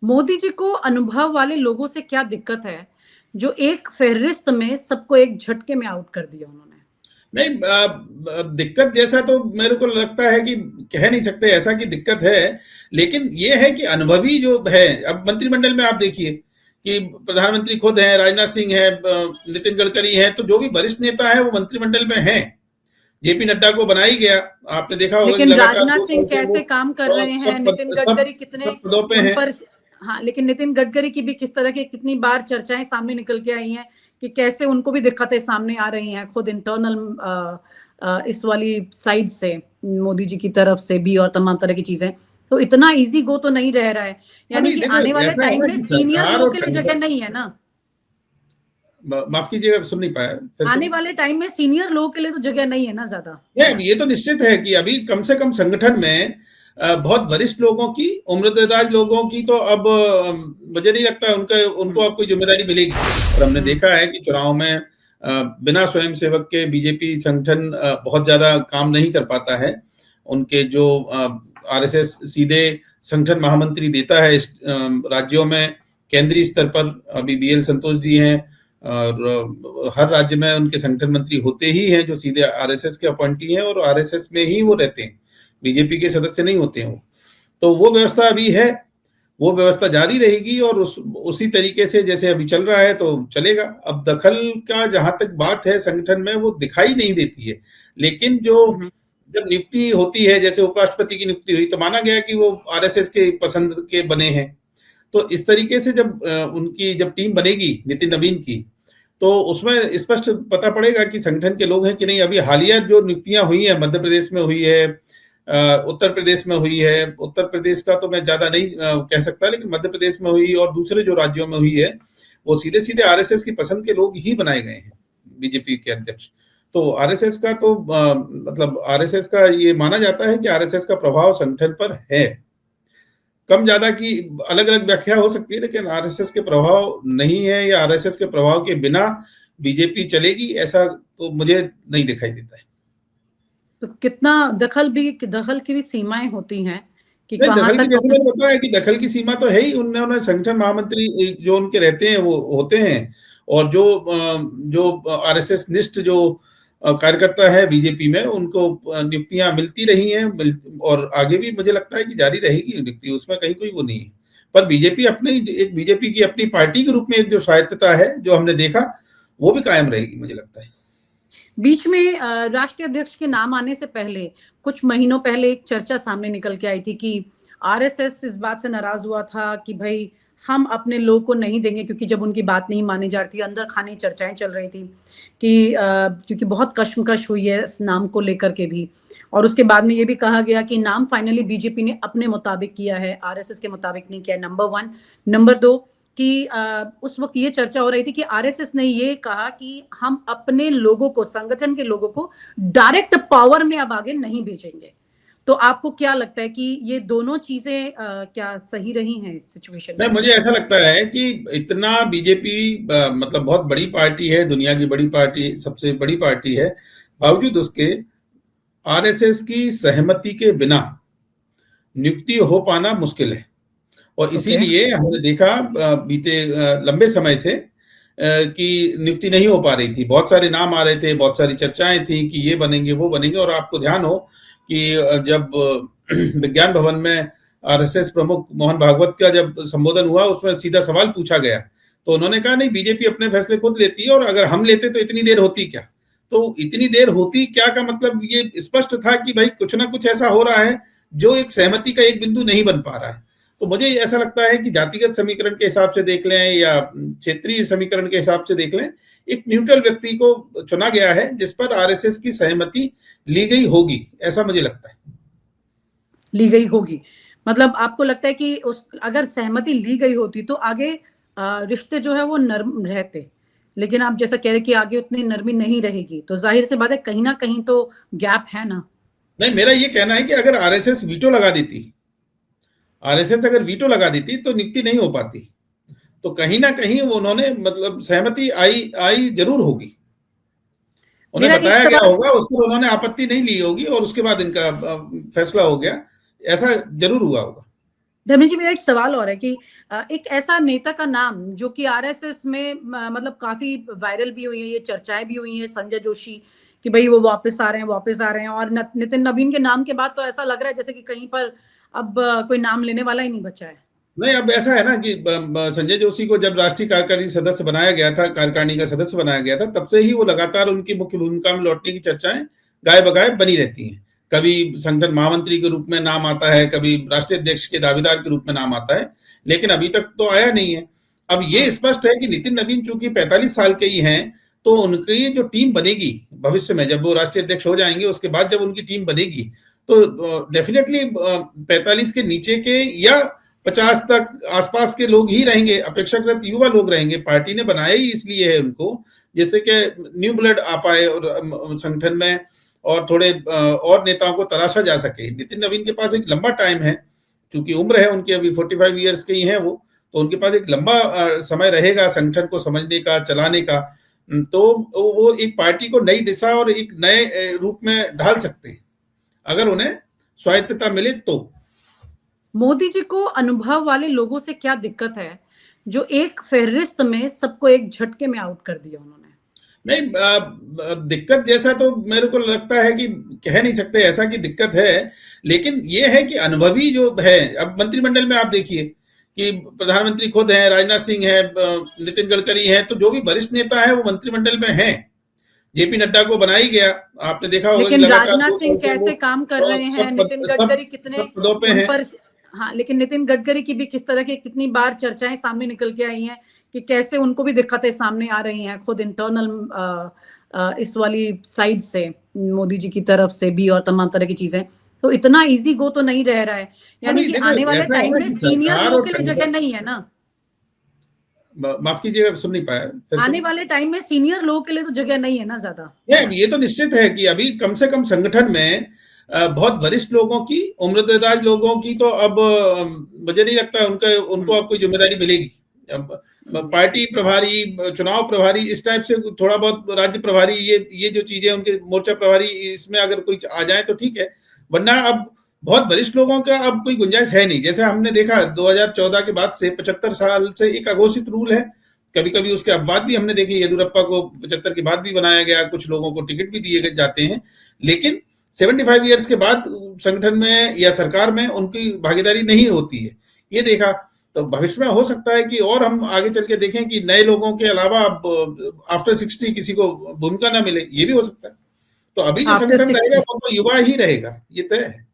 मोदी जी को अनुभव वाले लोगों से क्या दिक्कत है, जो एक फ़हरिस्त में सबको एक झटके में आउट कर दिया उन्होंने? नहीं, दिक्कत जैसा तो मेरे को लगता है कि कह नहीं सकते ऐसा कि दिक्कत है, लेकिन ये है कि अनुभवी जो है, अब मंत्रिमंडल में आप देखिए कि प्रधानमंत्री खुद हैं, राजनाथ सिंह है, नितिन गडकरी हैं, तो जो भी वरिष्ठ नेता है वो मंत्रिमंडल में हैं। जेपी नड्डा को बनाया ही गया। आपने देखा होगा कि लेकिन लगातार राजनाथ 2 सिंह साल से वो कैसे काम कर रहे हैं, नितिन गडकरी कितने सब पदों पे उन हैं। पर। हाँ, लेकिन नितिन गडकरी की भी किस तरह की कितनी बार चर्चाएं सामने निकल के आई हैं कि कैसे उनको भी दिक्कतें सामने आ रही हैं, खुद इंटरनल इस वाली साइड से, मोदी जी की तरफ से भी, और तमाम तरह की चीजें। तो इतना इजी गो तो नहीं रह रहा है, यानी अभी कि देखो आने वाले ऐसा है टाइम ना में कि सीनियर सरकार लोगों और के लिए जगह संगठन, नहीं है ना। माफ कीजिएगा सुन नहीं पाया फिर से। आने वाले टाइम में सीनियर लोगों के लिए तो जगह नहीं है ना ज्यादा। नहीं, ये तो निश्चित है कि अभी कम से कम संगठन में बहुत वरिष्ठ लोगों की, उम्रदराज लोगों की तो अब मुझे नहीं लगता उनको अब कोई जिम्मेदारी मिलेगी। और हमने हम्म। देखा है कि चुनाव में बिना स्वयंसेवक के बीजेपी संगठन बहुत ज्यादा काम नहीं कर पाता है। उनके जो आरएसएस सीधे संगठन महामंत्री देता है इस राज्यों में, केंद्रीय स्तर पर अभी बीएल संतोष जी हैं, और हर राज्य में उनके संगठन मंत्री होते ही हैं जो सीधे आरएसएस के अपॉइंटी हैं और आरएसएस में ही वो रहते हैं, बीजेपी के सदस्य नहीं होते हैं वो। तो वो व्यवस्था अभी है, वो व्यवस्था जारी रहेगी और उसी तरीके से जैसे अभी चल रहा है तो चलेगा। अब दखल का जहां तक बात है संगठन में, वो दिखाई नहीं देती है, लेकिन जो हम्म। जब नियुक्ति होती है, जैसे उपराष्ट्रपति की नियुक्ति हुई तो माना गया कि वो आरएसएस के पसंद के बने हैं। तो इस तरीके से जब उनकी जब टीम बनेगी नितिन नवीन की, तो उसमें स्पष्ट पता पड़ेगा कि संगठन के लोग हैं कि नहीं। अभी हालिया जो नियुक्तियां हुई हैं, मध्य प्रदेश में हुई है, उत्तर प्रदेश में हुई है, उत्तर प्रदेश का तो मैं ज्यादा नहीं कह सकता, लेकिन मध्य प्रदेश में हुई और दूसरे जो राज्यों में हुई है, वो सीधे सीधे आरएसएस की पसंद के लोग ही बनाए गए हैं बीजेपी के अध्यक्ष। तो आरएसएस का तो मतलब आरएसएस का ये माना जाता है कि आरएसएस का प्रभाव संगठन पर है। कम ज्यादा की अलग अलग व्याख्या हो सकती है, लेकिन आरएसएस के प्रभाव नहीं है, या आरएसएस के प्रभाव के बिना बीजेपी चलेगी, ऐसा तो मुझे नहीं दिखाई देता है। तो कितना दखल की भी सीमाएं होती हैं कि नहीं, कहाँ दखल की तक जैसे अपने। मैंने बताया कि दखल की सीमा तो है ही। उन्होंने संगठन महामंत्री जो उनके रहते हैं वो होते हैं, और जो आरएसएस निष्ठ जो कार्यकर्ता है बीजेपी में, उनको नियुक्तियां मिलती रही हैं, और आगे भी मुझे लगता है कि जारी रहेगी नियुक्ति, उसमें कहीं कोई वो नहीं है। पर बीजेपी अपने एक बीजेपी की अपनी पार्टी के रूप में एक जो स्वायत्तता है जो हमने देखा, वो भी कायम रहेगी मुझे लगता है। बीच में राष्ट्रीय अध्यक्ष के नाम आने से पहले, कुछ महीनों पहले एक चर्चा सामने निकल के आई थी कि आरएसएस इस बात से नाराज हुआ था कि भाई हम अपने लोग को नहीं देंगे, क्योंकि जब उनकी बात नहीं मानी जा रही थी, अंदर खाने चर्चाएं चल रही थी कि क्योंकि बहुत कश्मकश हुई है इस नाम को लेकर के भी। और उसके बाद में ये भी कहा गया कि नाम फाइनली बीजेपी ने अपने मुताबिक किया है, आरएसएस के मुताबिक नहीं किया, नंबर 1। नंबर 2 कि उस वक्त ये चर्चा हो रही थी कि आरएसएस ने ये कहा कि हम अपने लोगों को, संगठन के लोगों को डायरेक्ट पावर में अब आगे नहीं भेजेंगे। तो आपको क्या लगता है कि ये दोनों चीजें क्या सही रही हैं इस सिचुएशन नहीं, में? मुझे ऐसा लगता है कि इतना बीजेपी मतलब बहुत बड़ी पार्टी है, दुनिया की बड़ी पार्टी, सबसे बड़ी पार्टी है, बावजूद उसके आरएसएस की सहमति के बिना नियुक्ति हो पाना मुश्किल है। और ओके। इसीलिए हमने देखा बीते लंबे समय से कि नियुक्ति नहीं हो पा रही थी। बहुत सारे नाम आ रहे थे, बहुत सारी चर्चाएं थी कि ये बनेंगे वो बनेंगे। और आपको ध्यान हो कि जब विज्ञान भवन में आरएसएस प्रमुख मोहन भागवत का जब संबोधन हुआ, उसमें सीधा सवाल पूछा गया, तो उन्होंने कहा नहीं, बीजेपी अपने फैसले खुद लेती है, और अगर हम लेते तो इतनी देर होती क्या। तो इतनी देर होती क्या का मतलब ये स्पष्ट था कि भाई कुछ ना कुछ ऐसा हो रहा है जो एक सहमति का एक बिंदु नहीं बन पा रहा है। तो मुझे ऐसा लगता है कि जातिगत समीकरण के हिसाब से देख लें या क्षेत्रीय समीकरण के हिसाब से देख लें, एक न्यूट्रल व्यक्ति को चुना गया है जिस पर आरएसएस की सहमति ली गई होगी, ऐसा मुझे लगता है। ली गई होगी, मतलब आपको लगता है कि उस अगर सहमति ली गई होती तो आगे रिश्ते जो है वो नर्म रहते। लेकिन आप जैसा कह रहे कि आगे उतनी नरमी नहीं रहेगी, तो जाहिर सी बात है कहीं ना कहीं तो गैप है ना। नहीं, मेरा ये कहना है कि अगर आरएसएस वीटो लगा देती, आरएसएस अगर वीटो लगा देती तो नियुक्ति नहीं हो पाती। तो कहीं ना कहीं वो उन्होंने मतलब सहमति आई आई जरूर होगी, उन्हें मेरा एक बताया गया सवाल। होगा, उस पर उन्होंने आपत्ति नहीं ली होगी और उसके बाद इनका फैसला हो गया, ऐसा जरूर हुआ होगा। धर्मेश जी, मेरा एक सवाल और है कि एक ऐसा नेता का नाम जो कि आरएसएस में मतलब काफी वायरल भी हुई है, ये चर्चाएं भी हुई हैं, संजय जोशी, कि भाई वो वापस आ रहे हैं, वापस आ रहे हैं, और नितिन नवीन के नाम के बाद तो ऐसा लग रहा है जैसे कि कहीं पर अब कोई नाम लेने वाला ही नहीं बचा है। नहीं, अब ऐसा है ना कि संजय जोशी को जब राष्ट्रीय कार्यकारिणी सदस्य बनाया गया था, कार्यकारिणी का सदस्य बनाया गया था, तब से ही वो लगातार उनकी मुख्य भूमिका में लौटने की चर्चाएं गाय बगाए बनी रहती हैं। कभी संगठन महामंत्री के रूप में नाम आता है, कभी राष्ट्रीय अध्यक्ष के दावेदार के रूप में नाम आता है, लेकिन अभी तक तो आया नहीं है। अब ये स्पष्ट है कि नितिन नवीन चूंकि 45 साल के ही हैं, तो उनकी जो टीम बनेगी भविष्य में, जब वो राष्ट्रीय अध्यक्ष हो जाएंगे, उसके बाद जब उनकी टीम बनेगी, तो डेफिनेटली 45 के नीचे के या 50 तक आसपास के लोग ही रहेंगे, अपेक्षाकृत युवा लोग रहेंगे। पार्टी ने बनाया ही इसलिए है उनको, जैसे कि न्यू ब्लड आ पाए और संगठन में, और थोड़े और नेताओं को तराशा जा सके। नितिन नवीन के पास एक लंबा टाइम है, चूंकि उम्र है उनकी, अभी 45 ईयर्स के ही हैं वो, तो उनके पास एक लंबा समय रहेगा संगठन को समझने का, चलाने का। तो वो एक पार्टी को नई दिशा और एक नए रूप में ढाल सकते हैं, अगर उन्हें स्वायत्तता मिले तो। मोदी जी को अनुभव वाले लोगों से क्या दिक्कत है जो एक फहरिस्त में सबको एक झटके में आउट कर दिया उन्होंने? नहीं, दिक्कत जैसा तो मेरे को लगता है कि कह नहीं सकते ऐसा कि दिक्कत है, लेकिन ये है कि अनुभवी जो है, अब मंत्रिमंडल में आप देखिए कि प्रधानमंत्री खुद हैं, राजनाथ सिंह है, नितिन गडकरी हैं, तो जो भी वरिष्ठ नेता है वो मंत्रिमंडल में हैं। जेपी नड्डा को बनाई गया, आपने देखा होगा, लेकिन राजनाथ सिंह कैसे काम कर रहे हैं, नितिन गडकरी कितने पदों पे हैं। हाँ, लेकिन नितिन गडकरी की भी किस तरह की कितनी बार चर्चाएं सामने निकल के आई हैं कि कैसे उनको भी दिक्कतें सामने आ रही हैं, खुद इंटरनल इस वाली साइड से, मोदी जी की तरफ से भी, और तमाम तरह की चीजें। तो इतना इजी गो तो नहीं रह रहा है, यानी कि आने वाले टाइम में सीनियर लोगों के लिए जगह नहीं है ना। माफ कीजिएगा, सुन नहीं पाया। आने वाले टाइम में सीनियर लोगों के लिए तो जगह नहीं है ना ज्यादा। ये तो निश्चित है कि अभी कम से कम संगठन में बहुत वरिष्ठ लोगों की, उम्रदराज लोगों की तो अब मुझे नहीं लगता उनको अब कोई जिम्मेदारी मिलेगी। पार्टी प्रभारी, चुनाव प्रभारी, इस टाइप से थोड़ा बहुत राज्य प्रभारी, ये जो चीजें उनके, मोर्चा प्रभारी, इसमें अगर कोई आ जाए तो ठीक है, वरना अब बहुत वरिष्ठ लोगों का अब कोई गुंजाइश है नहीं। जैसे हमने देखा 2014 के बाद से 75 साल से एक अघोषित रूल है, कभी कभी उसके अपवाद भी हमने देखे। येदुरप्पा को 75 के बाद भी बनाया गया, कुछ लोगों को टिकट भी दिए जाते हैं, लेकिन 75 ईयर्स के बाद संगठन में या सरकार में उनकी भागीदारी नहीं होती है, ये देखा। तो भविष्य में हो सकता है कि और हम आगे चल के देखें कि नए लोगों के अलावा अब आफ्टर 60 किसी को भूमिका ना मिले, ये भी हो सकता है। तो अभी जो संगठन रहेगा वो तो युवा ही रहेगा, ये तय है।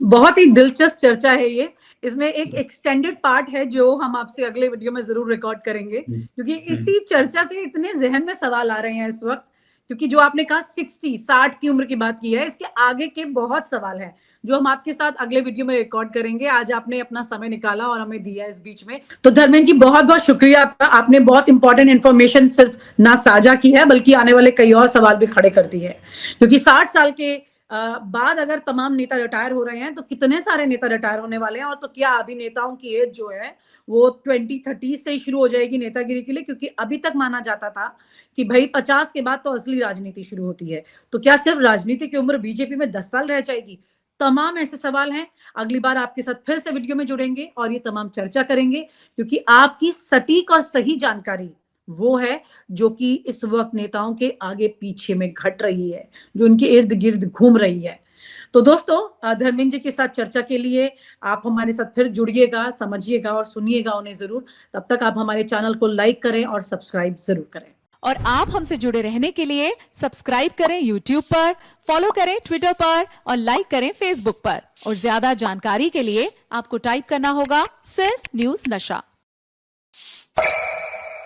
बहुत ही दिलचस्प चर्चा है ये। इसमें एक एक्सटेंडेड पार्ट है जो हम आपसे अगले वीडियो में जरूर रिकॉर्ड करेंगे, क्योंकि इसी चर्चा से इतने जहन में सवाल आ रहे हैं इस वक्त, क्योंकि जो आपने कहा 60 की उम्र की बात की है, इसके आगे के बहुत सवाल हैं जो हम आपके साथ अगले वीडियो में रिकॉर्ड करेंगे। आज आपने अपना समय निकाला और हमें दिया इस बीच में, तो धर्मेंद्र जी बहुत बहुत शुक्रिया आपका। आपने बहुत इंपॉर्टेंट इन्फॉर्मेशन सिर्फ ना साझा की है, बल्कि आने वाले कई और सवाल भी खड़े करती है, क्योंकि 60 साल के बाद अगर तमाम नेता रिटायर हो रहे हैं तो कितने सारे नेता रिटायर होने वाले हैं, और तो क्या अभी नेताओं की एज जो है वो 20-30 से ही शुरू हो जाएगी नेतागिरी के लिए, क्योंकि अभी तक माना जाता था कि भाई 50 के बाद तो असली राजनीति शुरू होती है। तो क्या सिर्फ राजनीति की उम्र बीजेपी में 10 साल रह जाएगी? तमाम ऐसे सवाल हैं। अगली बार आपके साथ फिर से वीडियो में जुड़ेंगे और ये तमाम चर्चा करेंगे, क्योंकि आपकी सटीक और सही जानकारी वो है जो कि इस वक्त नेताओं के आगे पीछे में घट रही है, जो उनके इर्द गिर्द घूम रही है। तो दोस्तों, धर्मेंद्र जी के साथ चर्चा के लिए आप हमारे साथ फिर जुड़िएगा, समझिएगा और सुनिएगा उन्हें जरूर। तब तक आप हमारे चैनल को लाइक करें और सब्सक्राइब जरूर करें। और आप हमसे जुड़े रहने के लिए सब्सक्राइब करें YouTube पर, फॉलो करें Twitter पर और लाइक करें Facebook पर। और ज्यादा जानकारी के लिए आपको टाइप करना होगा सिर्फ न्यूज़ नशा।